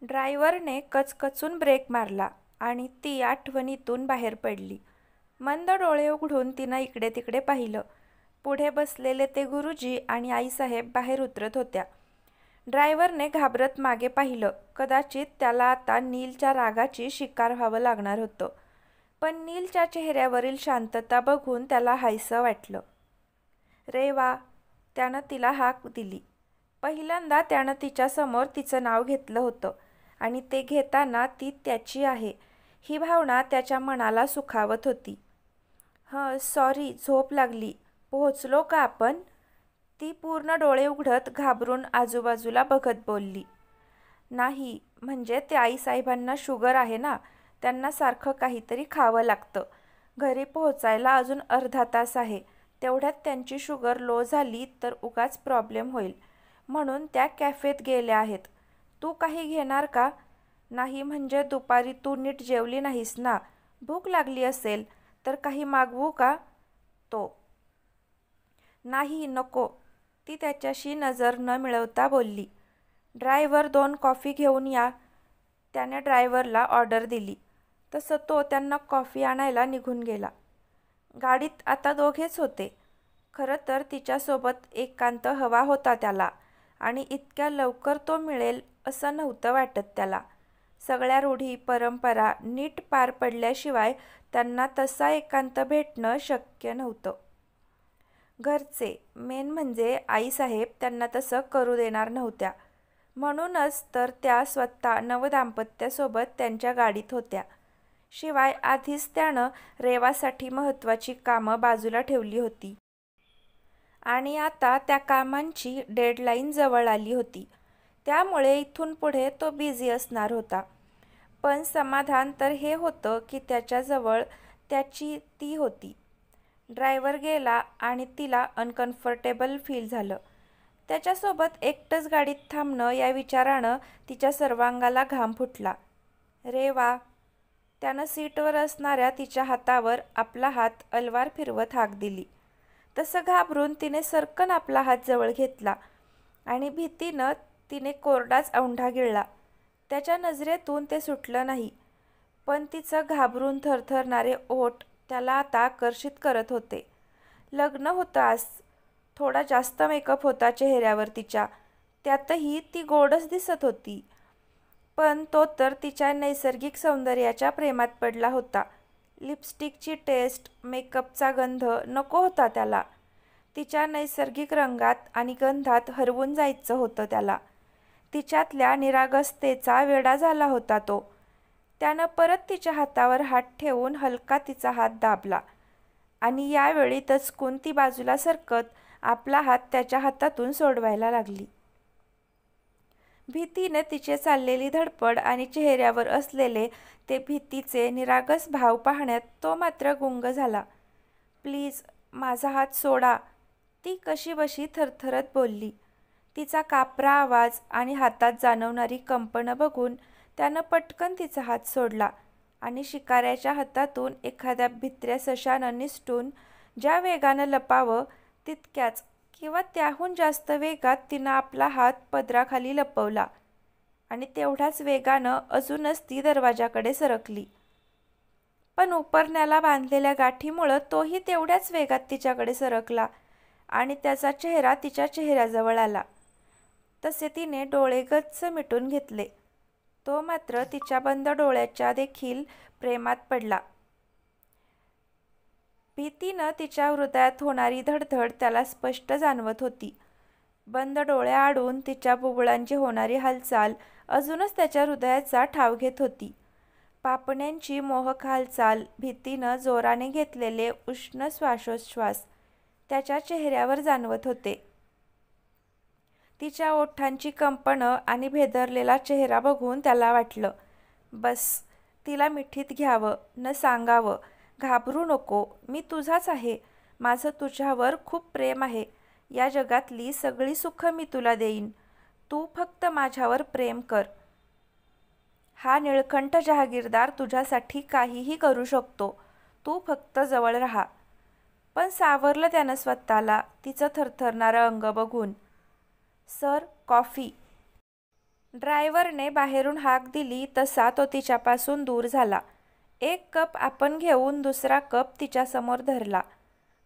ड्रायव्हरने कचकचून ब्रेक मारला आणि ती आठवणीतून बाहेर पडली. मंद डोळे उघडून तिनं इकडे तिकडे पाहिलं. पुढे बसलेले ते गुरुजी आणि आईसाहेब बाहेर उतरत होत्या. ड्रायव्हरने घाबरत मागे पाहिलं. कदाचित त्याला आता नीलच्या रागाची शिकार व्हावं लागणार होतं. पण नीलच्या चेहऱ्यावरील शांतता बघून त्याला हायसं वाटलं. रेवा, त्यानं तिला हाक दिली. पहिल्यांदा त्यानं तिच्यासमोर तिचं नाव घेतलं होतं आणि ते घेताना ती त्याची आहे ही भावना त्याच्या मनाला सुखावत होती. सॉरी, झोप लागली. पोहोचलो का आपण? ती पूर्ण डोळे उघडत घाबरून आजूबाजूला बघत बोलली. नाही, म्हणजे ते आईसाहेबांना शुगर आहे ना, त्यांना सारखं काहीतरी खावं लागतं. घरी पोहोचायला अजून अर्धा तास आहे. तेवढ्यात त्यांची शुगर लो झाली तर उगाच प्रॉब्लेम होईल, म्हणून त्या कॅफेत गेल्या आहेत. तू काही घेणार का? नाही, म्हणजे दुपारी तू नीट जेवली नाहीस ना, भूक लागली असेल तर काही मागवू का? तो नाही, नको, ती त्याच्याशी नजर न मिळवता बोलली. ड्रायव्हर, 2 कॉफी घेऊन या. त्याने ड्रायव्हरला ऑर्डर दिली. तसं तो त्यांना कॉफी आणायला निघून गेला. गाडीत आता दोघेच होते. खरं तर तिच्यासोबत एकांत हवा होता त्याला आणि इतक्या लवकर तो मिळेल असं नव्हतं वाटत त्याला. सगळ्या रूढी परंपरा नीट पार पडल्याशिवाय त्यांना तसा एकांत भेटणं शक्य नव्हतं. घरचे, मेन म्हणजे आईसाहेब, त्यांना तसं करू देणार नव्हत्या. म्हणूनच तर त्या स्वतः नवदाम्पत्यासोबत त्यांच्या गाडीत होत्या. शिवाय आधीच त्यानं रेवासाठी महत्त्वाची कामं बाजूला ठेवली होती आणि आता त्या कामांची डेडलाईन जवळ आली होती. त्यामुळे इथून पुढे तो बिझी असणार होता. पण समाधान तर हे होतं की त्याच्याजवळ त्याची ती होती. ड्रायव्हर गेला आणि तिला अनकम्फर्टेबल फील झालं. त्याच्यासोबत एकटंच गाडीत थांबणं या विचारानं तिच्या सर्वांगाला घाम फुटला. रेवा, त्यानं सीटवर असणाऱ्या तिच्या हातावर आपला हात अलवार फिरवत हाक दिली. तसं घाबरून तिने सर्कन आपला हात जवळ घेतला आणि भीतीनं तिने कोरडाच औंढा गिळला. त्याच्या नजरेतून ते सुटलं नाही, पण तिचं घाबरून थरथरणारे ओठ त्याला आता आकर्षित करत होते. लग्न होतं आज. थोडा जास्त मेकअप होता चेहऱ्यावर तिच्या, त्यातही ती गोडच दिसत होती. पण तो तर तिच्या नैसर्गिक सौंदर्याच्या प्रेमात पडला होता. लिपस्टिकची टेस्ट, मेकअपचा गंध नको होता त्याला. तिच्या नैसर्गिक रंगात आणि गंधात हरवून जायचं होतं त्याला. तिच्यातल्या निरागसतेचा वेडा झाला होता तो. त्यानं परत तिच्या हातावर हात ठेवून हलका तिचा हात दाबला आणि यावेळी दचकून ती बाजूला सरकत आपला हात त्याच्या हातातून सोडवायला लागली. भीतीने तिचे चाललेली धडपड आणि चेहऱ्यावर असलेले ते भीतीचे निरागस भाव पाहण्यात तो मात्र गुंग झाला. प्लीज, माझा हात सोडा, ती कशीबशी थरथरत बोलली. तिचा कापरा आवाज आणि हातात जाणवणारी कंपनं बघून त्यानं पटकन तिचा हात सोडला आणि शिकाऱ्याच्या हातातून एखाद्या भित्र्या सशानं निसटून ज्या वेगानं लपावं तितक्याच किंवा त्याहून जास्त वेगात तिनं आपला हात पदराखाली लपवला आणि तेवढ्याच वेगानं अजूनच ती दरवाजाकडे सरकली. पण उपरण्याला बांधलेल्या गाठीमुळं तोही तेवढ्याच वेगात तिच्याकडे सरकला आणि त्याचा चेहरा तिच्या चेहऱ्याजवळ आला. तसे तिने डोळे गच्च मिटून घेतले. तो मात्र तिच्या बंद डोळ्याच्या देखील प्रेमात पडला. भीतीनं तिच्या हृदयात होणारी धडधड त्याला स्पष्ट जाणवत होती. बंद डोळे आडून तिच्या बुबुळांची होणारी हालचाल अजूनच त्याच्या हृदयाचा ठाव घेत होती. पापण्यांची मोहक हालचाल, भीतीनं जोराने घेतलेले उष्ण श्वासोच्छ्वास त्याच्या चेहऱ्यावर जाणवत होते. तिच्या ओठांची कंपनं आणि भेदरलेला चेहरा बघून त्याला वाटलं, बस, तिला मिठीत घ्यावं, न सांगावं, घाबरू नको, मी तुझाच आहे, माझं तुझ्यावर खूप प्रेम आहे, या जगातली सगळी सुखं मी तुला देईन, तू फक्त माझ्यावर प्रेम कर. हा निळकंठ जहागीरदार तुझ्यासाठी काहीही करू शकतो, तू फक्त जवळ राहा. पण सावरलं त्यानं स्वतःला तिचं थरथरणारं अंग बघून. Sir, coffee. ड्रायव्हरने बाहेरून हाक दिली तसा तो तिच्यापासून दूर झाला. एक कप आपण घेऊन दुसरा कप तिच्यासमोर धरला.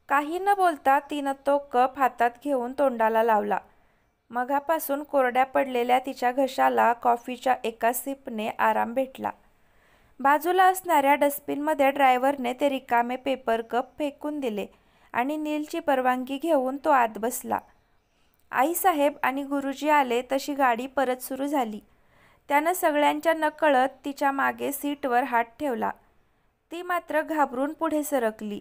काही न बोलता तिनं तो कप हातात घेऊन तोंडाला लावला. मगापासून कोरड्या पडलेल्या तिच्या घशाला कॉफीच्या एका सिपने आराम भेटला. बाजूला असणाऱ्या डस्टबिनमध्ये ड्रायव्हरने ते रिकामे पेपर कप फेकून दिले आणि नीलची परवानगी घेऊन तो आत बसला. आईसाहेब आणि गुरुजी आले तशी गाडी परत सुरू झाली. त्यानं सगळ्यांच्या नकळत तिच्या मागे सीटवर हात ठेवला. ती मात्र घाबरून पुढे सरकली.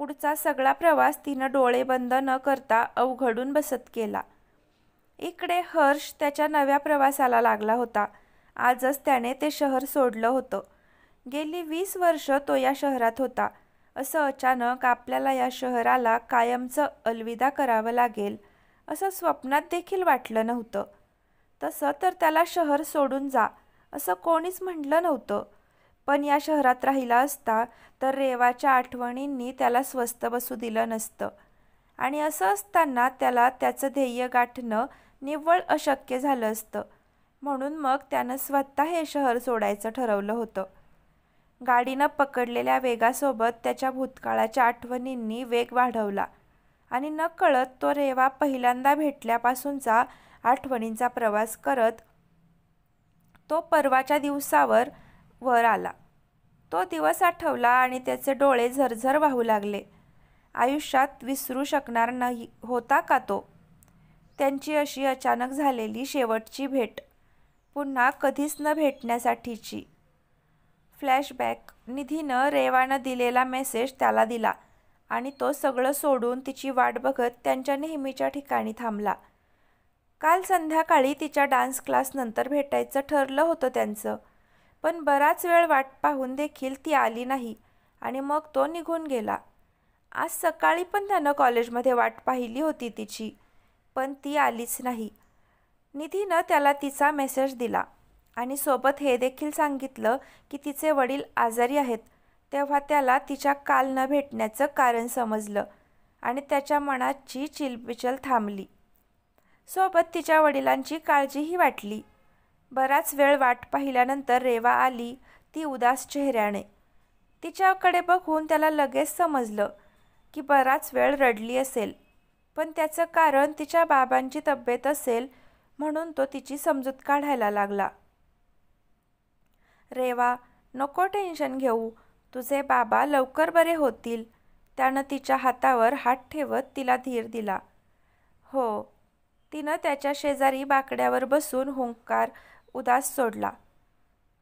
पुढचा सगळा प्रवास तिनं डोळे बंद न करता अवघडून बसत केला. इकडे हर्ष त्याच्या नव्या प्रवासाला लागला होता. आजच त्याने ते शहर सोडलं होतं. गेली 20 वर्ष तो या शहरात होता. असं अचानक आपल्याला या शहराला कायमचं अलविदा करावं लागेल असं स्वप्नात देखील वाटलं नव्हतं. तसं तर त्याला शहर सोडून जा असं कोणीच म्हटलं नव्हतं. पण या शहरात राहिला असता तर रेवाच्या आठवणींनी त्याला स्वस्थ बसू दिलं नसतं आणि असं असताना त्याला त्याचं ध्येय गाठणं निव्वळ अशक्य झालं असतं. म्हणून मग त्यानं स्वतः हे शहर सोडायचं ठरवलं होतं. गाडीनं पकडलेल्या वेगासोबत त्याच्या भूतकाळाच्या आठवणींनी वेग वाढवला आणि नकळत तो रेवा पहिल्यांदा भेटल्यापासूनचा आठवणींचा प्रवास करत तो परवाच्या दिवसावर वर आला. तो दिवस आठवला आणि त्याचे डोळे झरझर वाहू लागले. आयुष्यात विसरू शकणार नाही होता का तो? त्यांची अशी अचानक झालेली शेवटची भेट, पुन्हा कधीच न भेटण्यासाठीची. फ्लॅशबॅक. निधीनं रेवानं दिलेला मेसेज त्याला दिला आणि तो सगळं सोडून तिची वाट बघत त्यांच्या नेहमीच्या ठिकाणी थांबला. काल संध्याकाळी तिच्या डान्स क्लासनंतर भेटायचं ठरलं होतं त्यांचं. पण बराच वेळ वाट पाहून देखील ती आली नाही आणि मग तो निघून गेला. आज सकाळी पण त्यानं कॉलेजमध्ये वाट पाहिली होती तिची, पण ती आलीच नाही. निधीनं त्याला तिचा मेसेज दिला आणि सोबत हे देखील सांगितलं की तिचे वडील आजारी आहेत. तेव्हा त्याला तिच्या काल न भेटण्याचं कारण समजलं आणि त्याच्या मनाची चिलबिचल थांबली. सोबत तिच्या वडिलांची काळजीही वाटली. बराच वेळ वाट पाहिल्यानंतर रेवा आली, ती उदास चेहऱ्याने. तिच्याकडे बघून त्याला लगेच समजलं की बराच वेळ रडली असेल, पण त्याचं कारण तिच्या बाबांची तब्येत असेल म्हणून तो तिची समजूत काढायला लागला. रेवा, नको टेन्शन घेऊ, तुझे बाबा लवकर बरे होतील. त्यानं तिच्या हातावर हात ठेवत तिला धीर दिला. हो. तिनं त्याच्या शेजारी बाकड्यावर बसून हुंकार उदास सोडला.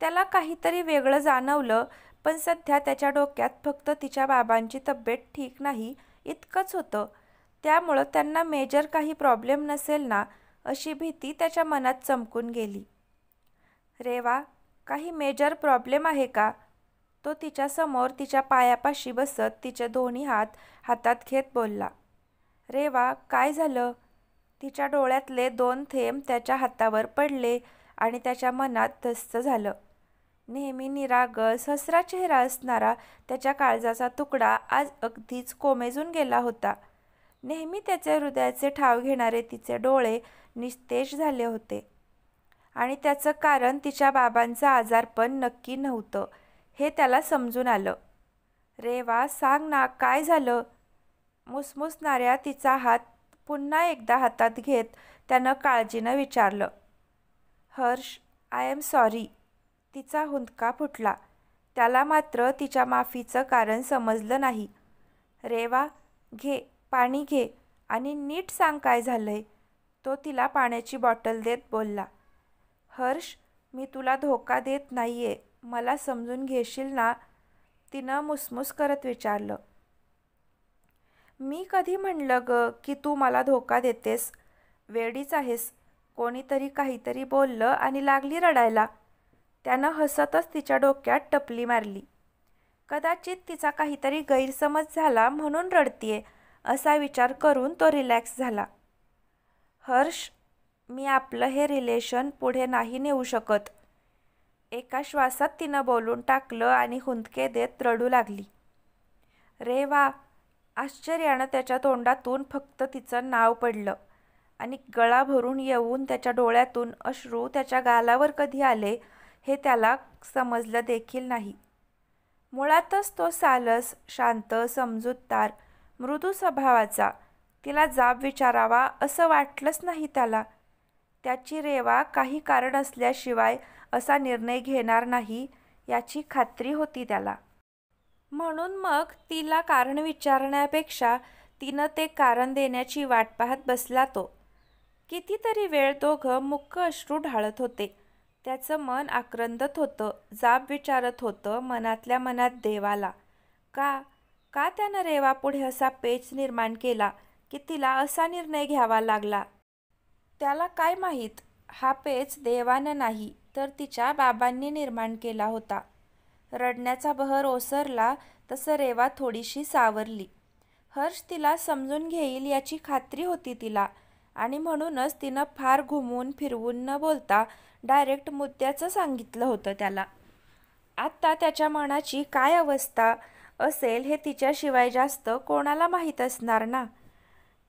त्याला काहीतरी वेगळं जाणवलं, पण सध्या त्याच्या डोक्यात फक्त तिच्या बाबांची तब्येत ठीक नाही इतकंच होतं. त्यामुळं त्यांना मेजर काही प्रॉब्लेम नसेल ना अशी भीती त्याच्या मनात चमकून गेली. रेवा, काही मेजर प्रॉब्लेम आहे का? तो तिच्यासमोर तिच्या पायापाशी बसत तिचे दोन्ही हात हातात घेत बोलला. रेवा, काय झालं? तिच्या डोळ्यातले 2 थेंब त्याच्या हातावर पडले आणि त्याच्या मनात धस्स झालं. नेहमी निरागस हसरा चेहरा असणारा त्याच्या काळजाचा तुकडा आज अगदीच कोमेजून गेला होता. नेहमी त्याचे हृदयाचे ठाव घेणारे तिचे डोळे निस्तेज झाले होते आणि त्याचं कारण तिच्या बाबांचं आजारपण नक्की नव्हतं हे त्याला समजून आलं. रेवा, सांग ना, काय झालं? मुसमुसणाऱ्या तिचा हात पुन्हा एकदा हातात घेत त्यानं काळजीनं विचारलं. Harsh, I am sorry. तिचा हुंदका फुटला. त्याला मात्र तिच्या माफीचं कारण समजलं नाही. रेवा, घे, पाणी घे आणि नीट सांग काय झालंय. तो तिला पाण्याची बॉटल देत बोलला. हर्ष, मी तुला धोका देत नाहीये, मला समजून घेशील ना? तिनं मुसमुस करत विचारलं. मी कधी म्हणलं ग की तू मला धोका देतेस? वेडीच आहेस. कोणीतरी काहीतरी बोललं आणि लागली रडायला. त्यानं हसतच तिच्या डोक्यात टपली मारली. कदाचित तिचा काहीतरी गैरसमज झाला म्हणून रडतीये असा विचार करून तो रिलॅक्स झाला. हर्ष, मी आपलं हे रिलेशन पुढे नाही नेऊ शकत. एका श्वासात तिनं बोलून टाकलं आणि हुंदके देत रडू लागली. रेवा, आश्चर्यानं त्याच्या तोंडातून फक्त तिचं नाव पडलं आणि गळा भरून येऊन त्याच्या डोळ्यातून अश्रू त्याच्या गालावर कधी आले हे त्याला समजलं देखील नाही. मुळातच तो सालस, शांत, समजूतदार, मृदू स्वभावाचा. तिला जाब विचारावा असं वाटलंच नाही त्याला. त्याची रेवा काही कारण असल्याशिवाय असा निर्णय घेणार नाही याची खात्री होती त्याला. म्हणून मग तिला कारण विचारण्यापेक्षा तिनं ते कारण देण्याची वाट पाहत बसला तो. कितीतरी वेळ दोघं मुक्क अश्रू ढाळत होते. त्याचं मन आक्रंदत होतं, जाब विचारत होतं मनातल्या मनात देवाला. का त्यानं रेवापुढे असा पेच निर्माण केला की तिला असा निर्णय घ्यावा लागला? त्याला काय माहीत, हा पेच देवानं नाही तर तिच्या बाबांनी निर्माण केला होता. रडण्याचा बहर ओसरला तसं रेवा थोडीशी सावरली. हर्ष तिला समजून घेईल याची खात्री होती तिला, आणि म्हणूनच तिनं फार घुमवून फिरवून न बोलता डायरेक्ट मुद्द्याचं सांगितलं होतं त्याला. आत्ता त्याच्या मनाची काय अवस्था असेल हे तिच्याशिवाय जास्त कोणाला माहीत असणार ना.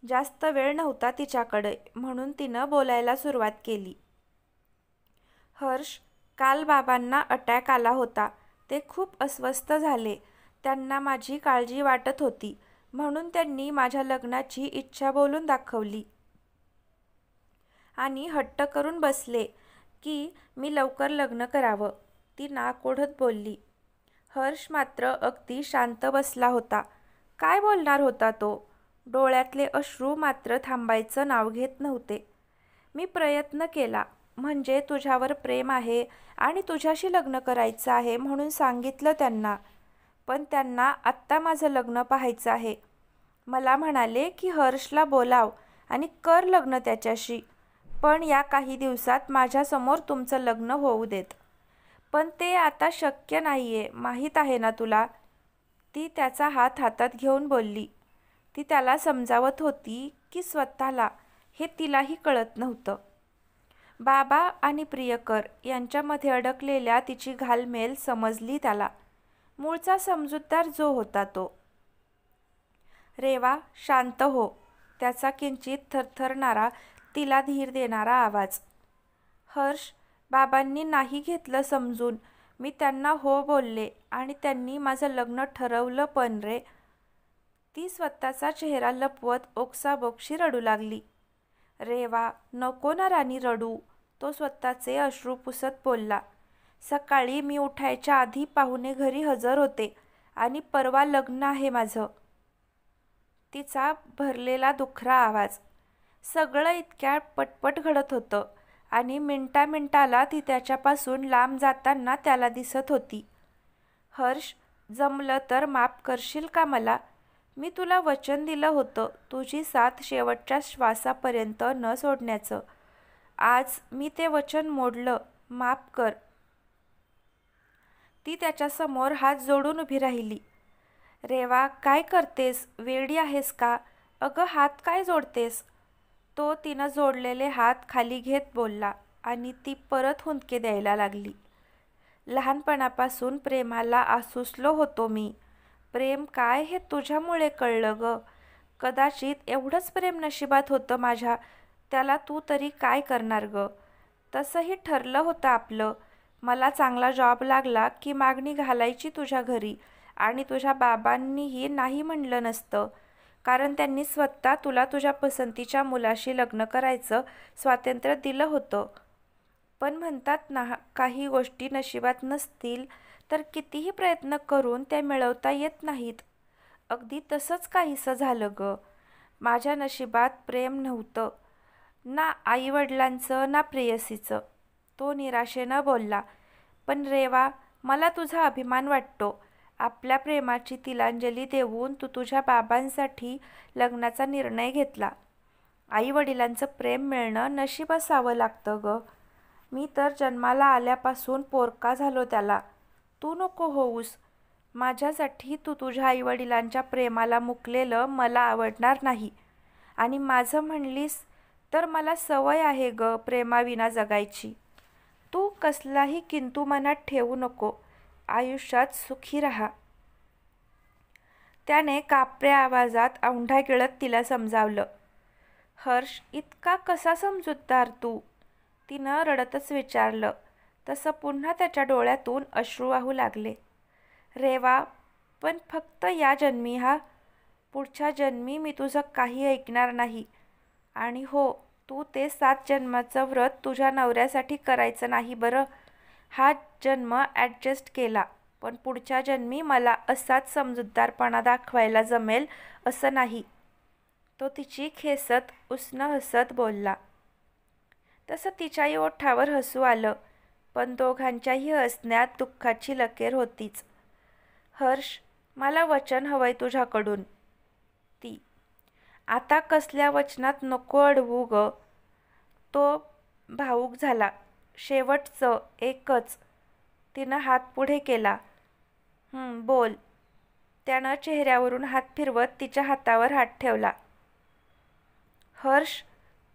जास्त वेळ नव्हता तिच्याकडे, म्हणून तिनं बोलायला सुरुवात केली. हर्ष, काल बाबांना अटॅक आला होता. ते खूप अस्वस्थ झाले. त्यांना माझी काळजी वाटत होती, म्हणून त्यांनी माझ्या लग्नाची इच्छा बोलून दाखवली आणि हट्ट करून बसले की मी लवकर लग्न करावं. ती नाक ओढत बोलली. हर्ष मात्र अगदी शांत बसला होता. काय बोलणार होता तो? डोळ्यातले अश्रू मात्र थांबायचं नाव घेत नव्हते. मी प्रयत्न केला, म्हणजे तुझ्यावर प्रेम आहे आणि तुझ्याशी लग्न करायचं आहे म्हणून सांगितलं त्यांना. पण त्यांना आत्ता माझं लग्न पाहायचं आहे. मला म्हणाले की हर्षला बोलाव आणि कर लग्न त्याच्याशी, पण या काही दिवसात माझ्यासमोर तुमचं लग्न होऊ देत. पण ते आता शक्य नाहीये, माहीत आहे ना तुला. ती त्याचा हात हातात घेऊन बोलली. ती त्याला समजावत होती की स्वतःला हे तिलाही कळत नव्हतं. बाबा आणि प्रियकर यांच्यामध्ये अडकलेल्या तिची घालमेल समजली त्याला. मूळचा समजूतदार जो होता तो. रेवा, शांत हो. त्याचा किंचित थरथरणारा, तिला धीर देणारा आवाज. हर्ष, बाबांनी नाही घेतलं समजून. मी त्यांना हो बोलले आणि त्यांनी माझं लग्न ठरवलं पण रे. ती स्वतःचा चेहरा लपवत ओक्साबोक्शी रडू लागली. रेवा, नको ना राणी रडू. तो स्वतःचे अश्रू पुसत बोलला. सकाळी मी उठायच्या आधी पाहुणे घरी हजर होते आणि परवा लग्न आहे माझं. तिचा भरलेला दुखरा आवाज. सगळं इतक्या पटपट घडत होतं आणि मिनिटाला ती त्याच्यापासून लांब जाताना त्याला दिसत होती. हर्ष, जमलं तर माफ करशील का मला? मी तुला वचन दिलं होतं तुझी साथ शेवटच्या श्वासापर्यंत न सोडण्याचं. आज मी ते वचन मोडलं. माफ कर. ती त्याच्यासमोर हात जोडून उभी राहिली. रेवा, काय करतेस? वेडी आहेस का? अगं, हात काय जोडतेस? तो तिनं जोडलेले हात खाली घेत बोलला आणि ती परत हुंदके द्यायला लागली. लहानपणापासून प्रेमाला आसुसलो होतो मी. प्रेम काय हे तुझ्यामुळे कळलं ग. कदाचित एवढंच प्रेम नशिबात होतं माझ्या. त्याला तू तरी काय करणार ग. तसंही ठरलं होतं आपलं. मला चांगला जॉब लागला की मागणी घालायची तुझ्या घरी, आणि तुझ्या बाबांनीही नाही म्हणलं नसतं, कारण त्यांनी स्वतः तुला तुझ्या पसंतीच्या मुलाशी लग्न करायचं स्वातंत्र्य दिलं होतं. पण म्हणतात ना, काही गोष्टी नशिबात नसतील तर कितीही प्रयत्न करून त्या मिळवता येत नाहीत. अगदी तसंच काहीसं झालं ग. माझ्या नशिबात प्रेम नव्हतं, ना आईवडिलांचं ना प्रेयसीचं. तो निराशेनं बोलला. पण रेवा, मला तुझा अभिमान वाटतो. आपल्या प्रेमाची तिलांजली देऊन तू तुझ्या बाबांसाठी लग्नाचा निर्णय घेतला. आईवडिलांचं प्रेम मिळणं नशीब असावं लागतं ग. मी तर जन्माला आल्यापासून पोरका झालो त्याला. तू नको होऊस. माझ्यासाठी तू तुझ्या आईवडिलांच्या प्रेमाला मुकलेलं मला आवडणार नाही. आणि माझं म्हणलीस तर मला सवय आहे ग प्रेमाविना जगायची. तू कसलाही किंतु मनात ठेवू नको. आयुष्यात सुखी राहा. त्याने कापऱ्या आवाजात औंढा गिळत तिला समजावलं. हर्ष, इतका कसा समजूतदार तू? तिनं रडतच विचारलं. तसं पुन्हा त्याच्या डोळ्यातून अश्रू वाहू लागले. रेवा, पण फक्त या जन्मी हा. पुढच्या जन्मी मी तुझं काही ऐकणार नाही. आणि हो, तू ते 7 जन्माचं व्रत तुझ्या नवऱ्यासाठी करायचं नाही बरं. हा जन्म ॲडजस्ट केला, पण पुढच्या जन्मी मला असाच समजूतदारपणा दाखवायला जमेल असं नाही. तो तिची खेचत उसनं हसत बोलला. तसं तिच्याही ओठावर हसू आलं, पण दोघांच्याही हसण्यात दुःखाची लकेर होतीच. हर्ष, मला वचन हवंय तुझ्याकडून. ती, आता कसल्या वचनात नको अडवू ग. तो भावूक झाला. शेवटचं एकच. तिनं हात पुढे केला. बोल. त्यानं चेहऱ्यावरून हात फिरवत तिच्या हातावर हात ठेवला. हर्ष,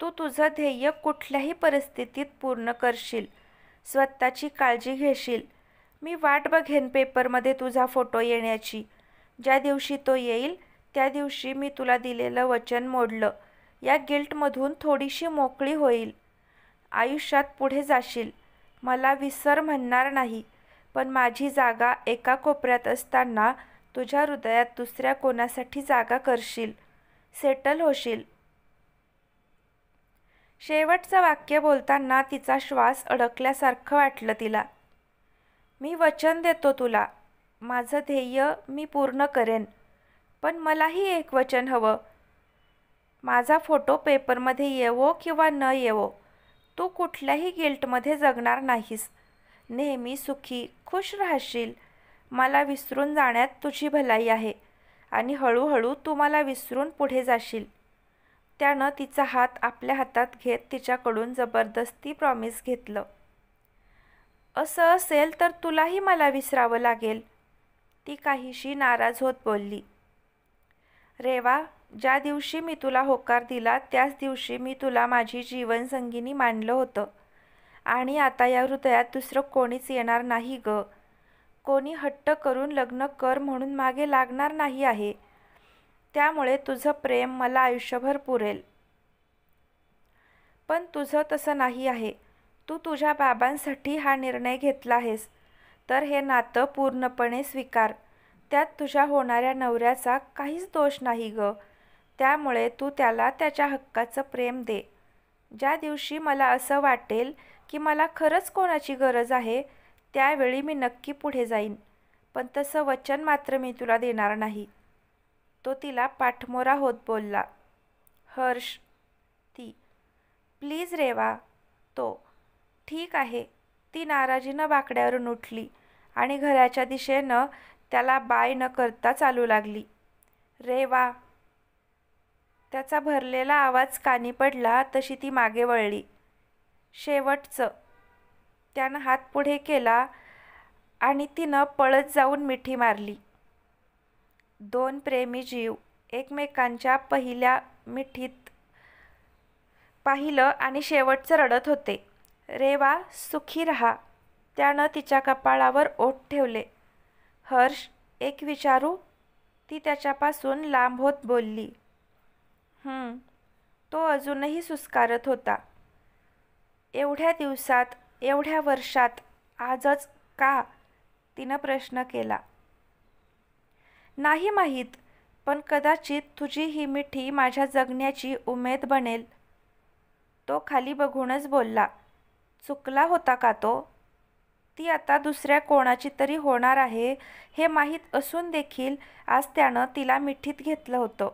तू तुझं ध्येय कुठल्याही परिस्थितीत पूर्ण करशील. स्वतःची काळजी घेशील. मी वाट बघेन पेपरमध्ये तुझा फोटो येण्याची. ज्या दिवशी तो येईल त्या दिवशी मी तुला दिलेलं वचन मोडलं या गिल्टमधून थोडीशी मोकळी होईल. आयुष्यात पुढे जाशील. मला विसर म्हणणार नाही, पण माझी जागा एका कोपऱ्यात असताना तुझ्या हृदयात दुसऱ्या कोणासाठी जागा करशील. सेटल होशील. शेवटचं वाक्य बोलताना तिचा श्वास अडकल्यासारखं वाटलं तिला. मी वचन देतो तुला. माझं ध्येय मी पूर्ण करेन. पण मलाही एक वचन हवं. माझा फोटो पेपरमध्ये येवो किंवा न येवो, तू कुठल्याही गिल्टमध्ये जगणार नाहीस. नेहमी सुखी खुश राहशील. मला विसरून जाण्यात तुझी भलाई आहे आणि हळूहळू तू मला विसरून पुढे जाशील. त्यानं तिचा हात आपल्या हातात घेत तिच्याकडून जबरदस्ती प्रॉमिस घेतलं. असं असेल तर तुलाही मला विसरावं लागेल. ती काहीशी नाराज होत बोलली. रेवा, ज्या दिवशी मी तुला होकार दिला त्याच दिवशी मी तुला माझी जीवनसंगिनी मानलं होतं. आणि आता या हृदयात दुसरं कोणीच येणार नाही ग. कोणी हट्ट करून लग्न कर म्हणून मागे लागणार नाही आहे. त्यामुळे तुझं प्रेम मला आयुष्यभर पुरेल. पण तुझं तसं नाही आहे. तू तुझ्या बाबांसाठी हा निर्णय घेतला आहेस, तर हे नातं पूर्णपणे स्वीकार. त्यात तुझ्या होणाऱ्या नवऱ्याचा काहीच दोष नाही ग. त्यामुळे तू त्याला त्याच्या हक्काचं प्रेम दे. ज्या दिवशी मला असं वाटेल की मला खरंच कोणाची गरज आहे, त्यावेळी मी नक्की पुढे जाईन. पण तसं वचन मात्र मी तुला देणार नाही. तो तिला पाठमोरा होत बोलला. हर्ष. ती, प्लीज रेवा. तो, ठीक आहे. ती नाराजीनं बाकड्यावरून उठली आणि घराच्या दिशेनं त्याला बाय न करता चालू लागली. रेवा. त्याचा भरलेला आवाज कानी पडला तशी ती मागे वळली. शेवटचं. त्यानं हात पुढे केला आणि तिनं पळत जाऊन मिठी मारली. 2 प्रेमी जीव एकमेकांच्या पहिल्या मिठीत पाहिलं आणि शेवटचं रडत होते. रेवा, सुखी रहा. त्यानं तिच्या कपाळावर ओठ ठेवले. हर्ष, एक विचारू? ती त्याच्यापासून लांब होत बोलली. तो अजूनही सुस्कारत होता. एवढ्या दिवसात, एवढ्या वर्षात, आजच का? तिनं प्रश्न केला. नाही माहीत, पण कदाचित तुझी ही मिठी माझ्या जगण्याची उमेद बनेल. तो खाली बघूनच बोलला. चुकला होता का तो? ती आता दुसऱ्या कोणाची तरी होणार आहे हे माहीत असून देखील आज त्यानं तिला मिठीत घेतलं होतं.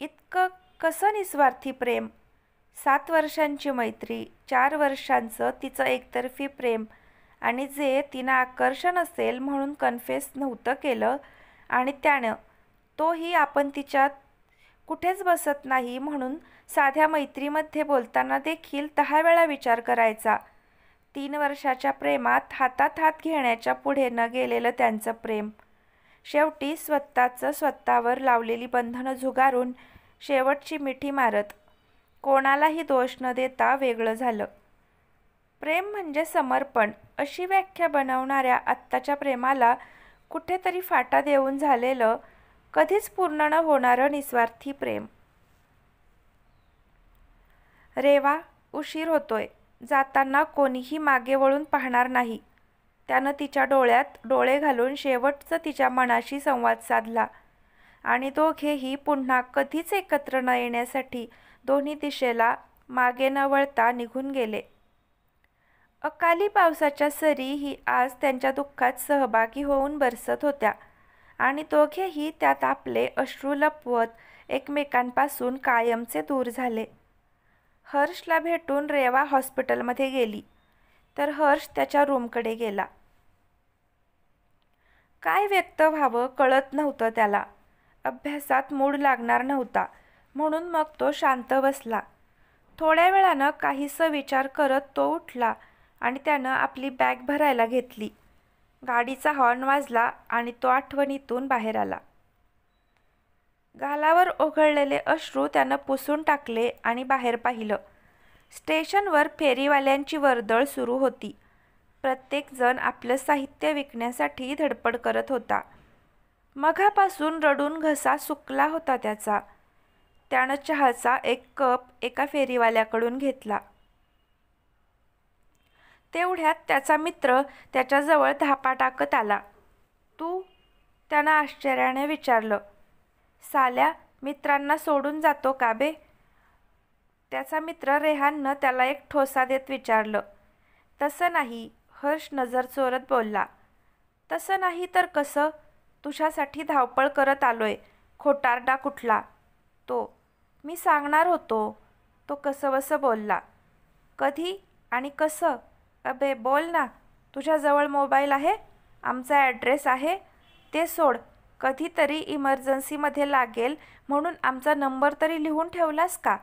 इतकं कसं निस्वार्थी प्रेम. 7 वर्षांची मैत्री, 4 वर्षांचं तिचं एकतर्फी प्रेम, आणि जे तिनं आकर्षण असेल म्हणून कन्फेस नव्हतं केलं, आणि त्यानं तोही आपण तिच्यात कुठेच बसत नाही म्हणून साध्या मैत्रीमध्ये बोलताना देखील 10 वेळा विचार करायचा. 3 वर्षाच्या प्रेमात हातात हात घेण्याच्या पुढे न गेलेलं त्यांचं प्रेम शेवटी स्वतःचं स्वतःवर लावलेली बंधनं झुगारून शेवटची मिठी मारत कोणालाही दोष न देता वेगळं झालं. प्रेम म्हणजे समर्पण अशी व्याख्या बनवणाऱ्या आत्ताच्या प्रेमाला कुठेतरी फाटा देऊन झालेलं, कधीच पूर्ण न होणारं निस्वार्थी प्रेम. रेवा, उशीर होतोय. जाताना कोणीही मागे वळून पाहणार नाही. त्यानं तिच्या डोळ्यात डोळे घालून शेवटचं तिच्या मनाशी संवाद साधला आणि दोघेही पुन्हा कधीच एकत्र न येण्यासाठी दोन्ही दिशेला मागे न वळता निघून गेले. अकाली पावसाच्या सरी ही आज त्यांच्या दुःखात सहभागी होऊन बरसत होत्या आणि दोघेही त्यात आपले अश्रू लपवत एकमेकांपासून कायमचे दूर झाले. हर्षला भेटून रेवा हॉस्पिटलमध्ये गेली तर हर्ष त्याच्या रूमकडे गेला. काय व्यक्त व्हावं कळत नव्हतं त्याला. अभ्यासात मूड लागणार नव्हता म्हणून मग तो शांत बसला. थोड्या वेळानं काहीसा विचार करत तो उठला आणि त्यानं आपली बॅग भरायला घेतली. गाडीचा हॉर्न वाजला आणि तो आठवणीतून बाहेर आला. गालावर ओघळलेले अश्रू त्यानं पुसून टाकले आणि बाहेर पाहिलं. स्टेशनवर फेरीवाल्यांची वर्दळ सुरू होती. प्रत्येकजण आपलं साहित्य विकण्यासाठी धडपड करत होता. मघापासून रडून घसा सुकला होता त्याचा. त्यानं चहाचा एक कप एका फेरीवाल्याकडून घेतला. तेवढ्यात त्याचा मित्र त्याच्याजवळ धापा टाकत आला. तू? त्यानं आश्चर्याने विचारलं. साल्या, मित्रांना सोडून जातो का बे? त्याचा मित्र रेहाननं त्याला एक ठोसा देत विचारलं. तसं नाही, हर्ष नजर चोरत बोलला. तसं नाही तर कसं? तुझ्यासाठी धावपळ करत आलोय, खोटारडा कुठला. तो, मी सांगणार होतो. तो कसंबसं बोलला. कधी आणि कसं? अबे बोल ना. तुझ्याजवळ मोबाईल आहे? आमचा ॲड्रेस आहे? ते सोड. कधीतरी इमर्जन्सीमध्ये लागेल म्हणून आमचा नंबर तरी लिहून ठेवलास का?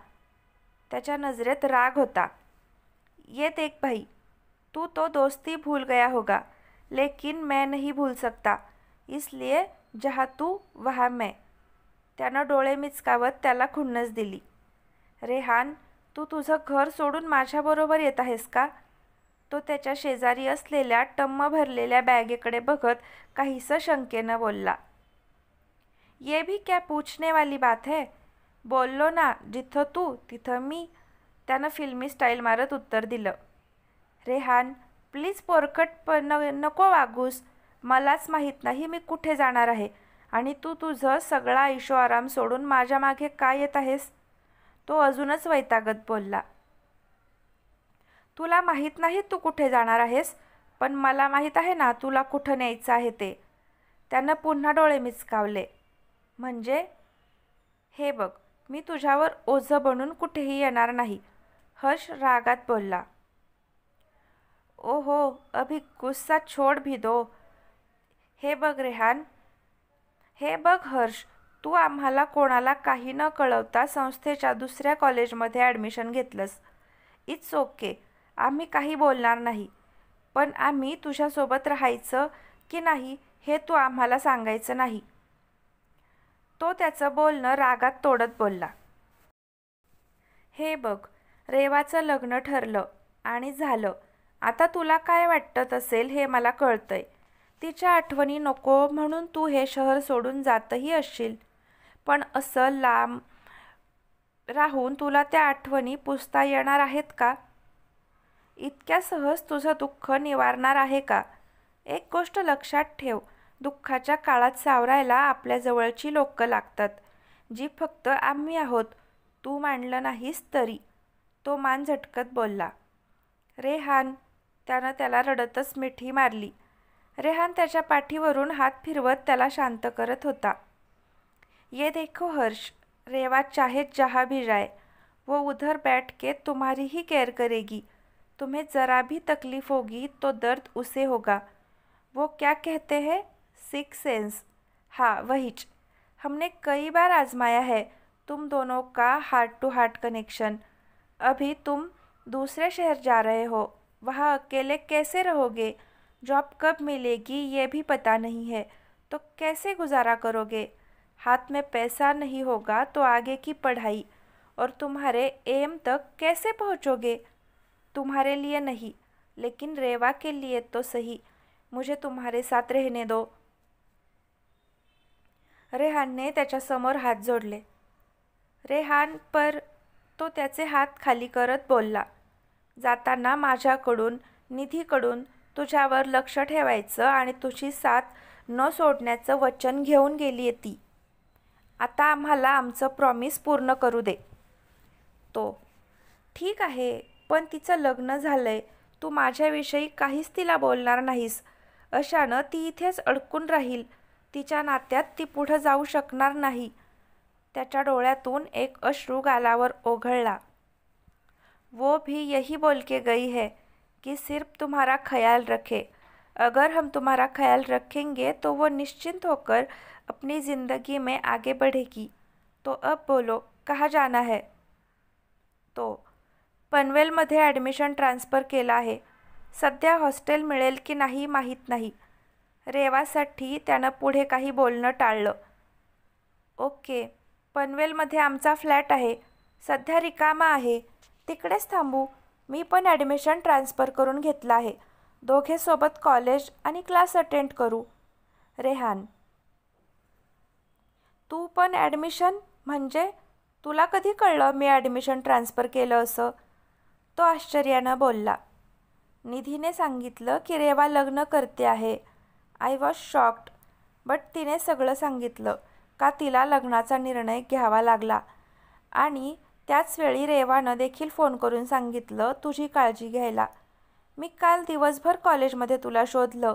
त्याच्या नजरेत राग होता. ये देख भाई, तू तो दोस्ती भूल गया होगा, लेकिन मैं नहीं भूल सकता, इसलिए जहाँ तू वहाँ मैं. त्यानं डोळे मिचकावत त्याला खुन्नस दिली. रेहान, तू तुझं घर सोडून माझ्याबरोबर येत आहेस का? तो त्याच्या शेजारी असलेल्या टम्म भरलेल्या बॅगेकडे बघत काहीसं शंकेनं बोलला. ये भी क्या पूछने वाली बात है? बोललो ना, जिथं तू तिथं मी. त्यानं फिल्मी स्टाईल मारत उत्तर दिलं. रेहान, प्लीज पोरकट नको वागूस. मलाच माहीत नाही मी कुठे जाणार आहे आणि तू तुझं सगळा ऐशोआराम सोडून माझ्या मागे का येत आहेस? तो अजूनच वैतागत बोलला. तुला माहीत नाही तू कुठे जाणार आहेस, पण मला माहीत आहे ना तुला कुठं न्यायचं आहे ते. त्यानं पुन्हा डोळे मिचकावले. म्हणजे? हे बघ, मी तुझ्यावर ओझं बनून कुठेही येणार नाही, हर्ष रागात बोलला. ओहो, अभी गुस्सा छोड़ भी दो. हे बघ रेहान, हे बघ हर्ष, तू आम्हाला कोणाला काही न कळवता संस्थेच्या दुसऱ्या कॉलेजमध्ये ॲडमिशन घेतलंस. इट्स ओके, आम्ही काही बोलणार नाही, पण आम्ही तुझ्यासोबत राहायचं की नाही हे तू आम्हाला सांगायचं नाही. तो त्याचं बोलणं रागात तोडत बोलला. हे बघ, रेवाचं लग्न ठरलं आणि झालं. आता तुला काय वाटत असेल हे मला कळतंय. तिच्या आठवणी नको म्हणून तू हे शहर सोडून जातही असशील, पण असं लांब राहून तुला त्या आठवणी पुसता येणार आहेत का? इतक्या सहज तुझं दुःख निवारणार आहे का? एक गोष्ट लक्षात ठेव, दुःखाच्या काळात सावरायला आपल्या जवळची लोकं लागतात, जी फक्त आम्ही आहोत. तू मानलं नाहीस तरी. तो मान झटकत बोलला. रेहान, त्यानं त्याला रडतच मिठी मारली. रेहान त्याच्या पाठीवरून हात फिरवत त्याला शांत करत होता. ये देखो हर्ष, रेवा चाहे जहाँ भी जाए, वो उधर बैठ के तुम्हारी ही केयर करेगी. तुम्हें ज़रा भी तकलीफ़ होगी तो दर्द उसे होगा. वो क्या कहते हैं, सिक्स सेंस. हाँ वहीच. हमने कई बार आजमाया है तुम दोनों का हार्ट टू हार्ट कनेक्शन. अभी तुम दूसरे शहर जा रहे हो, वहाँ अकेले कैसे रहोगे? जॉब कब मिलेगी ये भी पता नहीं है, तो कैसे गुजारा करोगे? हाथ में पैसा नहीं होगा तो आगे की पढ़ाई और तुम्हारे एम तक कैसे पहुँचोगे? तुम्हारे लिए नहीं, लेकिन रेवा के लिए तो सही, मुझे तुम्हारे साथ रहने दो. रेहानने त्याच्यासमोर हात जोडले. रेहान, पर तो त्याचे हात खाली करत बोलला, जाताना माझ्याकडून, निधीकडून तुझ्यावर लक्ष ठेवायचं आणि तुझी साथ न सोडण्याचं वचन घेऊन गेली ती. आता आम्हाला आमचं प्रॉमिस पूर्ण करू दे. तो, ठीक आहे, पण तिचं लग्न झालंय. तू माझ्याविषयी काहीच तिला बोलणार नाहीस. अशानं ती इथेच अडकून राहील. तिच्या नात्यात ती पुढं जाऊ शकणार नाही. त्याच्या डोळ्यातून एक अश्रू गालावर ओघळला. वो भी यही बोल के गई है कि सिर्फ तुम्हारा ख्याल रखे. अगर हम तुम्हारा ख्याल रखेंगे तो वो निश्चिंत होकर अपनी ज़िंदगी में आगे बढ़ेगी. तो अब बोलो, कहाँ जाना है? तो, पनवेलमध्ये ॲडमिशन ट्रान्सफर केलं आहे. सध्या हॉस्टेल मिळेल की नाही माहीत नाही. रेवासाठी त्यानं पुढे काही बोलणं टाळलं. ओके, पनवेलमध्ये आमचा फ्लॅट आहे. सध्या रिकामा आहे. तिकडेच थांबू. मी पण ॲडमिशन ट्रान्सफर करून घेतलं आहे. दोघे सोबत कॉलेज आणि क्लास अटेंड करू. रेहान, तू पण ॲडमिशन? म्हणजे तुला कधी कळलं मी ॲडमिशन ट्रान्सफर केलं असं? तो आश्चर्यानं बोलला. निधीने सांगितलं की रेवा लग्न करते आहे. I was shocked. बट तिने सगळं सांगितलं का तिला लग्नाचा निर्णय घ्यावा लागला. आणि त्याच वेळी रेवानं देखील फोन करून सांगितलं तुझी काळजी घ्यायला. मी काल दिवसभर कॉलेजमध्ये तुला शोधलं.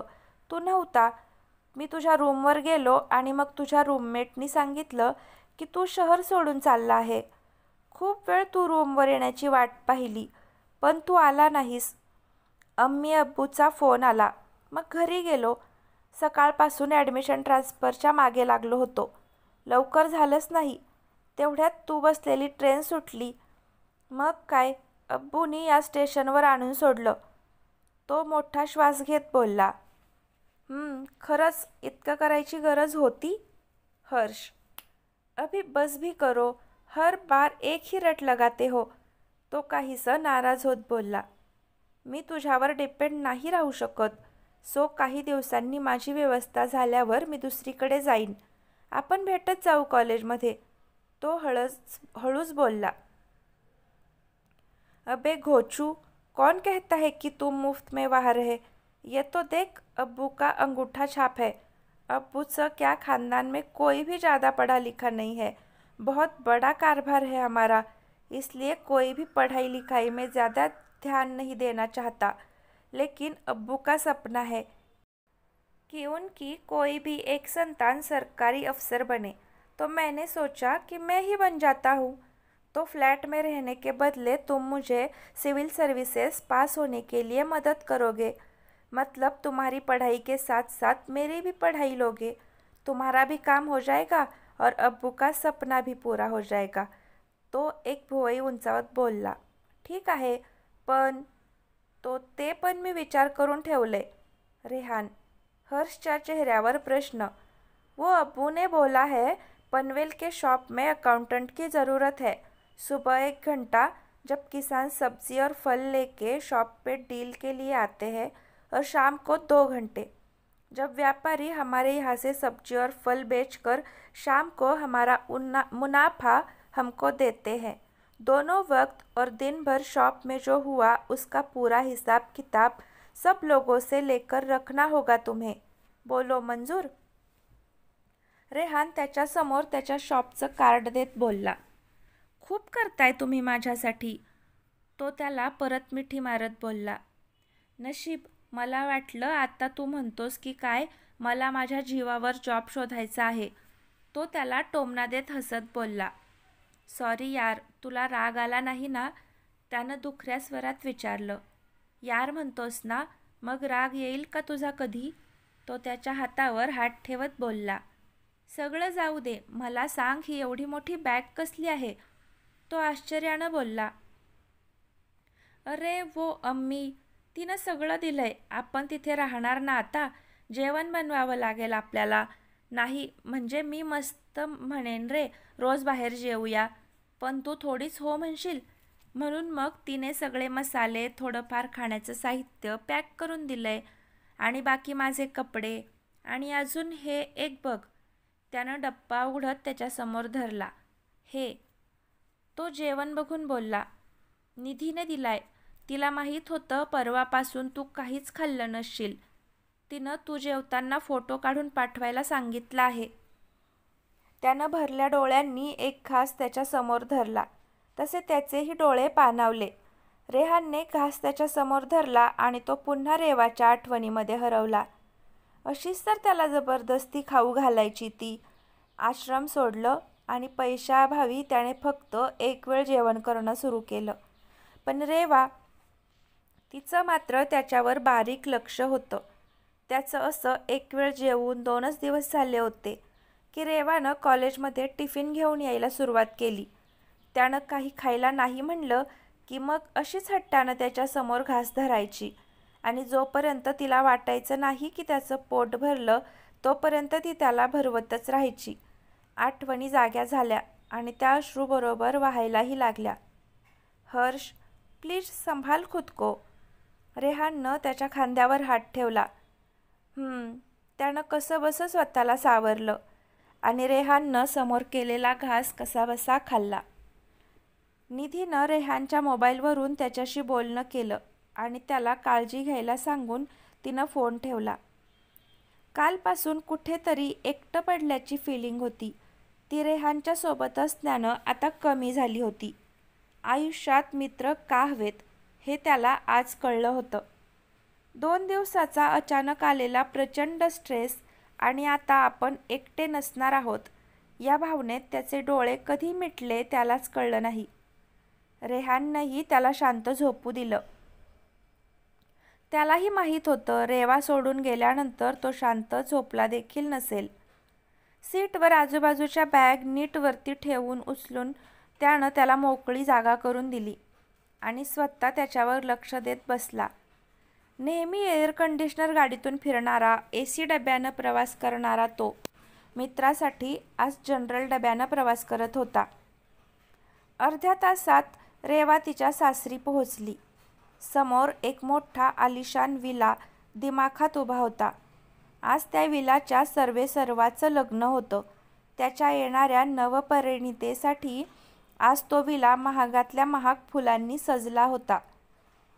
तू नव्हता. मी तुझ्या रूमवर गेलो आणि मग तुझ्या रूममेटनी सांगितलं की तू शहर सोडून चालला आहे. खूप वेळ तू रूमवर येण्याची वाट पाहिली, पण तू आला नाहीस. अम्मी अब्बूचा फोन आला. मग घरी गेलो. सकाळपासून ॲडमिशन ट्रान्सफरच्या मागे लागलो होतो. लवकर झालंच नाही. तेवढ्यात तू बसलेली ट्रेन सुटली. मग काय, अब्बूनी या स्टेशनवर आणून सोडलं. तो मोठा श्वास घेत बोलला. खरंच इतकं करायची गरज होती? हर्ष, अभी बस भी करो. हर बार एक ही रट लगाते हो. तो काहीसं नाराज होत बोलला. मी तुझ्यावर डिपेंड नाही राहू शकत. सो काही दिवसांनी माझी व्यवस्था झाल्यावर मी दुसरीकडे जाईन. आपण भेटत जाऊ कॉलेजमध्ये. तो हळूच बोलला. अबे घोचू, कौन कहता है कि तुम मुफ्त में वहाँ रहे? ये तो देख, अब्बू का अंगूठा छाप है. अब्बूचं क्या खानदान में कोई भी ज़्यादा पढ़ा लिखा नहीं है. बहुत बड़ा कारोबार है हमारा, इसलिए कोई भी पढ़ाई लिखाई में ज़्यादा ध्यान नहीं देना चाहता. लेकिन अब्बू का सपना है कि उनकी कोई भी एक संतान सरकारी अफसर बने. तो मैंने सोचा कि मैं ही बन जाता हूँ. तो फ्लैट में रहने के बदले तुम मुझे सिविल सर्विसेज पास होने के लिए मदद करोगे. मतलब तुम्हारी पढ़ाई के साथ साथ मेरी भी पढ़ाई लोगे. तुम्हारा भी काम हो जाएगा और अब्बू का सपना भी पूरा हो जाएगा. तो एक भुवई उंचावत बोलला. ठीक आहे, पण तो ते पण मी विचार करून ठेवले. रेहान, हर्षच्या चेहऱ्यावर प्रश्न. वो अब्बू ने बोला है पनवेल के शॉप में अकाउंटेंट की ज़रूरत है. सुबह 1 घंटा जब किसान सब्जी और फल लेके शॉप पे डील के लिए आते हैं, और शाम को 2 घंटे जब व्यापारी हमारे यहाँ से सब्जी और फल बेचकर शाम को हमारा मुनाफा हमको देते हैं. दोनों वक्त और दिन भर शॉप में जो हुआ उसका पूरा हिसाब किताब सब लोगों से लेकर रखना होगा तुम्हें. बोलो मंजूर? रेहान त्याच्यासमोर त्याच्या शॉपचं कार्ड देत बोलला. खूप करताय तुम्ही माझ्यासाठी. तो त्याला परत मिठी मारत बोलला. नशीब, मला वाटलं आता तू म्हणतोस की काय मला माझ्या जीवावर जॉब शोधायचा आहे. तो त्याला टोमणा देत हसत बोलला. सॉरी यार, तुला राग आला नाही ना? त्यानं दुखऱ्या स्वरात विचारलं. यार म्हणतोस ना, मग राग येईल का तुझा कधी? तो त्याच्या हातावर हात ठेवत बोलला. सगळं जाऊ दे, मला सांग ही एवढी मोठी बॅग कसली आहे? तो आश्चर्यानं बोलला. अरे वो अम्मी, तिनं सगळं दिलंय. आपण तिथे राहणार ना आता. जेवण बनवावं लागेल आपल्याला. नाही म्हणजे मी मस्त म्हणेन रे, रोज बाहेर जेवूया. पण तू थोडीच हो म्हणशील. म्हणून मग तिने सगळे मसाले, थोडंफार खाण्याचं साहित्य पॅक करून दिलंय. आणि बाकी माझे कपडे. आणि अजून हे एक बघ. त्यानं डब्बा उघडत त्याच्यासमोर धरला. हे तो जेवण बघून बोलला, निधीने दिलाय. तिला माहीत होतं परवापासून तू काहीच खाल्लं नसशील. तिनं तू जेवताना फोटो काढून पाठवायला सांगितलं आहे. त्यानं भरल्या डोळ्यांनी एक घास त्याच्या समोर धरला. तसे त्याचेही डोळे पाणावले. रेहानने घास त्याच्या समोर धरला आणि तो पुन्हा रेवाच्या आठवणीमध्ये हरवला. अशीच तर त्याला जबरदस्ती खाऊ घालायची ती. आश्रम सोडलं आणि पैशाअभावी त्याने फक्त एक वेळ जेवण करणं सुरू केलं. पण रेवा, तिचं मात्र त्याच्यावर बारीक लक्ष होतं. त्याचं असं एक वेळ जेवून 2च दिवस झाले होते की रेवानं कॉलेजमध्ये टिफिन घेऊन यायला सुरुवात केली. त्यानं काही खायला नाही म्हणलं की मग अशीच हट्टानं त्याच्यासमोर घास धरायची आणि जोपर्यंत तिला वाटायचं नाही की त्याचं पोट भरलं तोपर्यंत ती त्याला भरवतच राहायची. आठवणी जाग्या झाल्या आणि त्या अश्रूबरोबर वाहायलाही लागल्या. हर्ष, प्लीज संभाल खुद को. रेहाननं त्याच्या खांद्यावर हात ठेवला. त्यानं कसंबसं स्वतःला सावरलं आणि रेहाननं समोर केलेला घास कसाबसा खाल्ला. निधीनं रेहानच्या मोबाईलवरून त्याच्याशी बोलणं केलं आणि त्याला काळजी घ्यायला सांगून तिनं फोन ठेवला. कालपासून कुठेतरी एकटं पडल्याची फिलिंग होती. ती रेहानच्या सोबत असण्यानं आता कमी झाली होती. आयुष्यात मित्र का हवेत हे त्याला आज कळलं होतं. 2 दिवसाचा अचानक आलेला प्रचंड स्ट्रेस आणि आता आपण एकटे नसणार आहोत या भावनेत त्याचे डोळे कधी मिटले त्यालाच कळलं नाही. रेहाननंही त्याला शांत झोपू दिलं. त्यालाही माहीत होतं रेवा सोडून गेल्यानंतर तो शांत झोपला देखील नसेल. सीटवर आजूबाजूच्या बॅग नीट वरती ठेवून उचलून त्यानं त्याला मोकळी जागा करून दिली आणि स्वतः त्याच्यावर लक्ष देत बसला. नेहमी एअर कंडिशनर गाडीतून फिरणारा, AC डब्यानं प्रवास करणारा तो मित्रासाठी आज जनरल डब्यानं प्रवास करत होता. अर्ध्या तासात रेवा तिच्या सासरी पोहोचली. समोर एक मोठा आलिशान विला दिमाखात उभा होता. आज त्या विलाच्या सर्वेसर्वाचं लग्न होतं. त्याच्या येणाऱ्या नवपरिणीतेसाठी आज तो विला महागातल्या महाग फुलांनी सजला होता.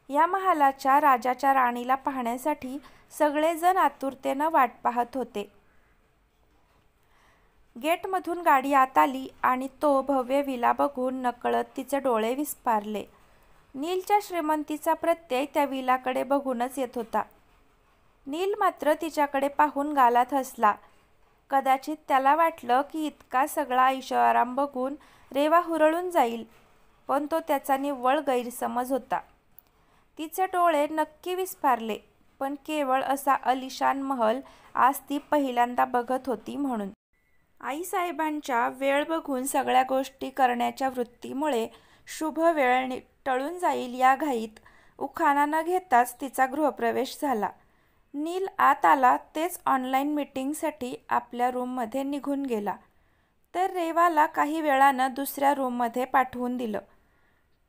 या महालाच्या राजाच्या राणीला पाहण्यासाठी सगळेजण आतुरतेनं वाट पाहत होते. गेटमधून गाडी आत आली आणि तो भव्य विला बघून नकळत तिचे डोळे विस्फारले. नीलच्या श्रीमंतीचा प्रत्यय त्या विलाकडे बघूनच येत होता. नील मात्र तिच्याकडे पाहून गालात हसला. कदाचित त्याला वाटलं की इतका सगळा ऐशोआराम बघून रेवा हुरळून जाईल, पण तो त्याचा निव्वळ गैरसमज होता. तिचे डोळे नक्की विस्फारले, पण केवळ असा आलिशान महल आज ती पहिल्यांदा बघत होती म्हणून. आईसाहेबांच्या वेळ बघून सगळ्या गोष्टी करण्याच्या वृत्तीमुळे शुभ वेळ टळून जाईल या घाईत उखाणा न घेताच तिचा गृहप्रवेश झाला. नील आत आला तेच ऑनलाईन मीटिंगसाठी आपल्या रूममध्ये निघून गेला, तर रेवाला काही वेळानं दुसऱ्या रूममध्ये पाठवून दिलं.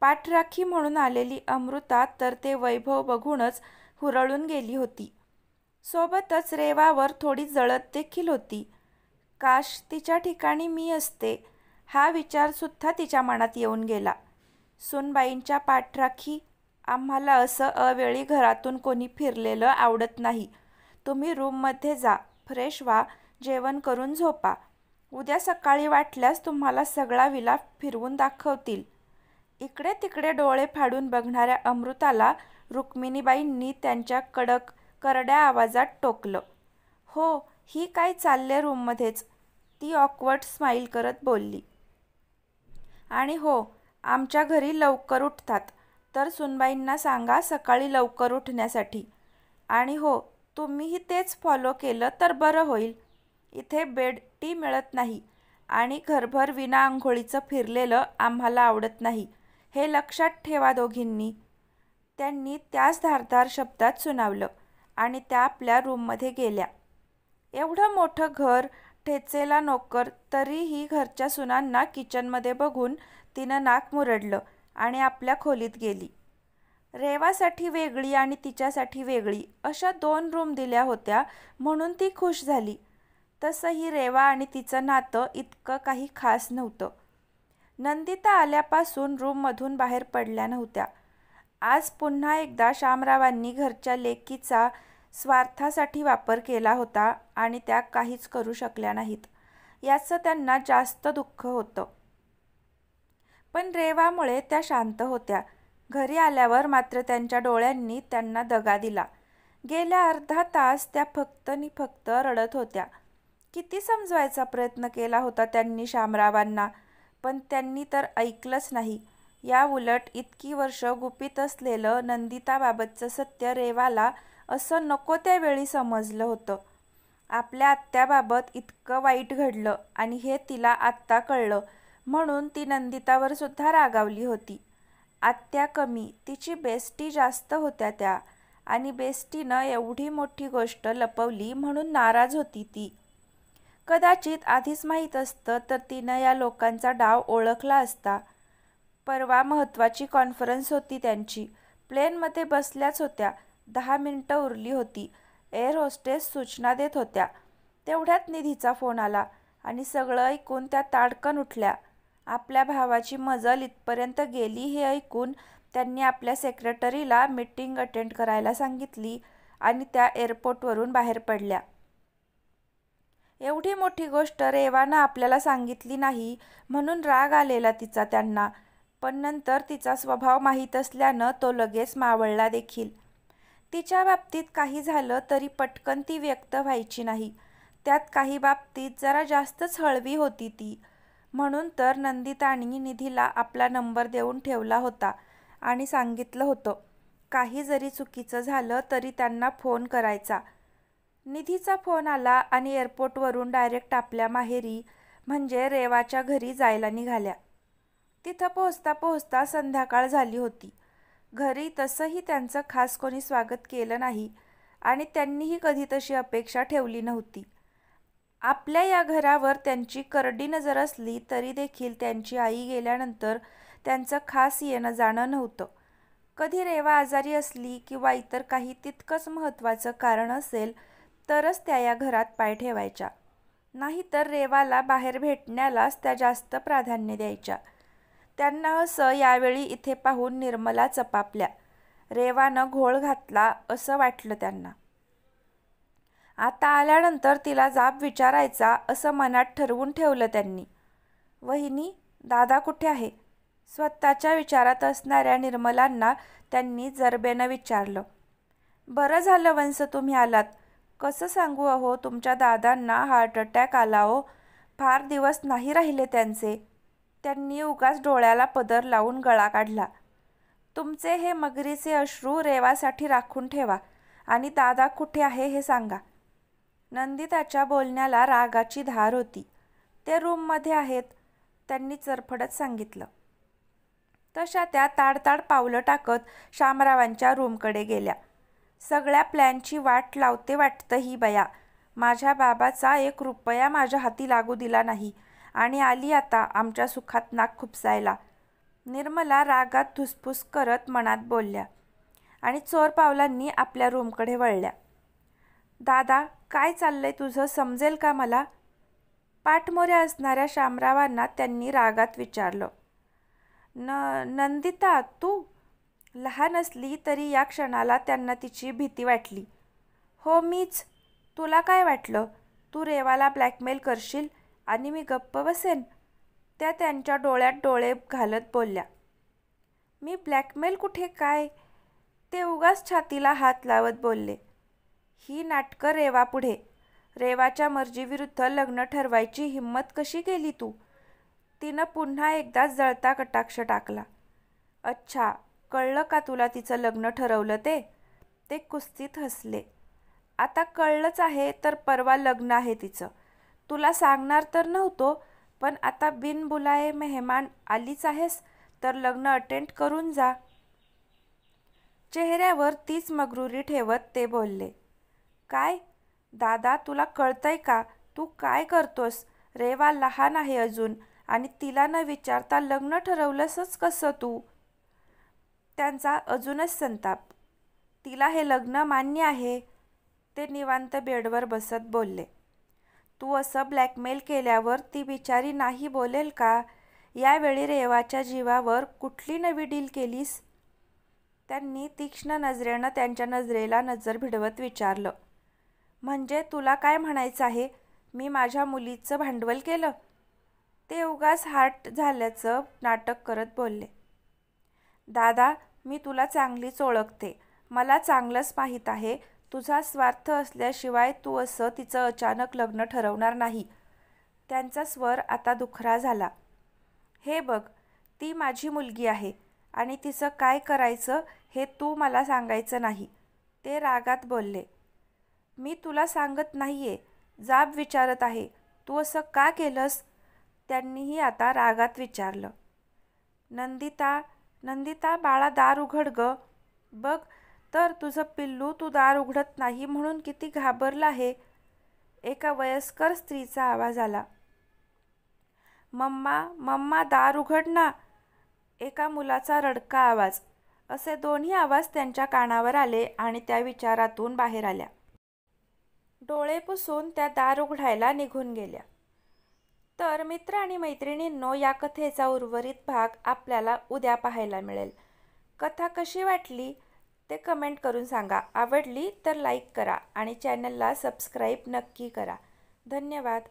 पाठराखी म्हणून आलेली अमृता तर ते वैभव बघूनच हुरळून गेली होती. सोबतच रेवावर थोडी जळत देखील होती. काश तिच्या ठिकाणी मी असते हा विचारसुद्धा तिच्या मनात येऊन गेला. सूनबाईंच्या पाठराखी, आम्हाला असं अवेळी घरातून कोणी फिरलेलं आवडत नाही. तुम्ही रूममध्ये जा, फ्रेश व्हा, जेवण करून झोपा. उद्या सकाळी वाटल्यास तुम्हाला सगळा विला फिरवून दाखवतील. इकडे तिकडे डोळे फाडून बघणाऱ्या अमृताला रुक्मिणीबाईंनी त्यांच्या कडक करड्या आवाजात टोकलं. हो, ही काय चालले रूममध्येच, ती ऑकवर्ड स्माईल करत बोलली. आणि हो, आमच्या घरी लवकर उठतात, तर सुनबाईंना सांगा सकाळी लवकर उठण्यासाठी. आणि हो, तुम्हीही तेच फॉलो केलं तर बरं होईल. इथे बेड टी मिळत नाही आणि घरभर विना आंघोळीचं फिरलेलं आम्हाला आवडत नाही, हे लक्षात ठेवा दोघींनी. त्यांनी त्याच धारदार शब्दात सुनावलं आणि त्या आपल्या रूममध्ये गेल्या. एवढं मोठं घर, ठेचेला नोकर, तरीही घरच्या सुनांना किचनमध्ये बघून तिनं नाक मुरडलं आणि आपल्या खोलीत गेली. रेवासाठी वेगळी आणि तिच्यासाठी वेगळी अशा 2 रूम दिल्या होत्या म्हणून ती खुश झाली. तसंही रेवा आणि तिचं नातं इतकं काही खास नव्हतं. नंदिता आल्यापासून रूममधून बाहेर पडल्या नव्हत्या. आज पुन्हा एकदा शामरावांनी घरच्या लेकीचा स्वार्थासाठी वापर केला होता आणि त्या काहीच करू शकल्या नाहीत. याचं त्यांना जास्त दुःख होतं. पण रेवामुळे त्या शांत होत्या. घरी आल्यावर मात्र त्यांच्या डोळ्यांनी त्यांना दगा दिला. गेल्या अर्धा तास त्या फक्त नि फक्त रडत होत्या. किती समजवायचा प्रयत्न केला होता त्यांनी शामरावांना, पण त्यांनी तर ऐकलंच नाही. या उलट इतकी वर्ष गुपित असलेलं नंदिताबाबतचं सत्य रेवाला असं नको त्यावेळी समजलं होतं. आपल्या आत्याबाबत इतकं वाईट घडलं आणि हे तिला आत्ता कळलं म्हणून ती नंदितावर सुद्धा रागावली होती. आत्या कमी, तिची बेस्टी जास्त होत्या त्या, आणि बेस्टीनं एवढी मोठी गोष्ट लपवली म्हणून नाराज होती ती. कदाचित आधीच माहीत असतं तर तिनं या लोकांचा डाव ओळखला असता. परवा महत्त्वाची कॉन्फरन्स होती त्यांची. प्लेनमध्ये बसल्याच होत्या. 10 मिनिटं उरली होती. एअर होस्टेस सूचना देत होत्या. तेवढ्यात निधीचा फोन आला आणि सगळं ऐकून त्या ताडकन उठल्या. आपल्या भावाची मजल इथपर्यंत गेली हे ऐकून त्यांनी आपल्या सेक्रेटरीला मीटिंग अटेंड करायला सांगितली आणि त्या एअरपोर्टवरून बाहेर पडल्या. एवढी मोठी गोष्ट रेवानं आपल्याला सांगितली नाही म्हणून राग आलेला तिचा त्यांना, पण नंतर तिचा स्वभाव माहीत असल्यानं तो लगेच मावळला देखील. तिच्या बाबतीत काही झालं तरी पटकन ती व्यक्त व्हायची नाही. त्यात काही बाबतीत जरा जास्तच हळवी होती ती. म्हणून तर नंदितानी निधीला आपला नंबर देऊन ठेवला होता आणि सांगितलं होतं, काही जरी चुकीचं झालं तरी त्यांना फोन करायचा. निधीचा फोन आला आणि एअरपोर्टवरून डायरेक्ट आपल्या माहेरी म्हणजे रेवाच्या घरी जायला निघाल्या. तिथं पोहोचता पोहोचता संध्याकाळ झाली होती. घरी तसंही त्यांचं खास कोणी स्वागत केलं नाही आणि त्यांनीही कधी तशी अपेक्षा ठेवली नव्हती. आपल्या या घरावर त्यांची करडी नजर असली तरी देखील त्यांची आई गेल्यानंतर त्यांचं खास येणं जाणं नव्हतं. कधी रेवा आजारी असली किंवा इतर काही तितकंच महत्त्वाचं कारण असेल तरच त्या या घरात पाय ठेवायच्या. नाहीतर रेवाला बाहेर भेटण्यालाच त्या जास्त प्राधान्य द्यायच्या. त्यांना असं यावेळी इथे पाहून निर्मला चपापल्या. रेवानं घोळ घातला असं वाटलं त्यांना. आता आल्यानंतर तिला जाब विचारायचा असं मनात ठरवून ठेवलं त्यांनी. वहिनी, दादा कुठे आहे? स्वतःच्या विचारात असणाऱ्या निर्मलांना त्यांनी जरबेनं विचारलं. बरं झालं वंस तुम्ही आलात. कसं सांगू अहो, तुमच्या दादांना हार्ट अटॅक आला हो. फार दिवस नाही राहिले त्यांचे. त्यांनी उगाच डोळ्याला पदर लावून गळा काढला. तुमचे हे मगरीचे अश्रू रेवासाठी राखून ठेवा आणि दादा कुठे आहे हे सांगा. नंदिताच्या बोलण्याला रागाची धार होती. ते रूममध्ये आहेत, त्यांनी चरफडत सांगितलं. तशा त्या ताडताड पावलं टाकत शामरावांच्या रूमकडे गेल्या. सगळ्या प्लॅनची वाट लावते वाटतं ही बया. माझ्या बाबाचा 1 रुपया माझ्या हाती लागू दिला नाही आणि आली आता आमच्या सुखात नाक खुपसायला. निर्मला रागात धुसफूस करत मनात बोलल्या आणि चोर पावलांनी आपल्या रूमकडे वळल्या. दादा, काय चाललंय तुझं, समजेल का मला? पाठमोऱ्या असणाऱ्या शामरावांना त्यांनी रागात विचारलं. नंदिता तू? लहान असली तरी या क्षणाला त्यांना तिची भीती वाटली. हो मीच. तुला काय वाटलं? तू रेवाला ब्लॅकमेल करशील आणि मी गप्प बसेन? त्या त्यांच्या डोळ्यात डोळे घालत बोलल्या. मी ब्लॅकमेल कुठे काय? ते उगाच छातीला हात लावत बोलले. ही नाटकं रेवापुढे. रेवाच्या मर्जीविरुद्ध लग्न ठरवायची हिंमत कशी केली तू? तिनं पुन्हा एकदा जळता कटाक्ष टाकला. अच्छा, कळलं का तुला तिचं लग्न ठरवलं ते? ते कुस्तीत हसले. आता कळलंच आहे तर परवा लग्न आहे तिचं. तुला सांगणार तर नव्हतो, पण आता बिनबुलाये मेहमान आलीच आहेस तर लग्न अटेंड करून जा. चेहऱ्यावर तीच मग्रुरी ठेवत ते बोलले. काय दादा, तुला कळतंय का? तू काय करतोस? रेवा लहान आहे अजून आणि तिला न विचारता लग्न ठरवलंसच कसं तू? त्यांचा अजूनच संताप. तिला हे लग्न मान्य आहे. ते निवांत बेडवर बसत बोलले. तू असं ब्लॅकमेल केल्यावर ती बिचारी नाही बोलेल का? यावेळी रेवाच्या जीवावर कुठली नवी डील केलीस? त्यांनी तीक्ष्ण नजरेनं त्यांच्या नजरेला नजर भिडवत विचारलं. म्हणजे तुला काय म्हणायचं आहे? मी माझ्या मुलीचं भांडवल केलं? ते उगाच हार्ट झाल्याचं नाटक करत बोलले. दादा, मी तुला चांगलीच ओळखते. मला चांगलंच माहीत आहे तुझा स्वार्थ असल्याशिवाय तू असं तिचं अचानक लग्न ठरवणार नाही. त्यांचा स्वर आता दुखरा झाला. हे बघ, ती माझी मुलगी आहे आणि तिचं काय करायचं हे तू मला सांगायचं नाही, ते रागात बोलले. मी तुला सांगत नाहीये, जाब विचारत आहे. तू असं का केलंस? त्यांनीही आता रागात विचारलं. नंदिता बाळा, दार उघड ग. बघ तर तुझं पिल्लू तू दार उघडत नाही म्हणून किती घाबरलं आहे. एका वयस्कर स्त्रीचा आवाज आला. मम्मा दार उघड ना. एका मुलाचा रडका आवाज. असे दोन्ही आवाज त्यांच्या कानावर आले आणि त्या विचारातून बाहेर आल्या. डोळे पुसून त्या दार उघडायला निघून गेल्या. तर मित्र आणि मैत्रिणींनो, या कथेचा उर्वरित भाग आपल्याला उद्या पाहायला मिळेल. कथा कशी वाटली ते कमेंट करून सांगा. आवडली तर लाईक करा आणि चॅनलला सबस्क्राईब नक्की करा. धन्यवाद.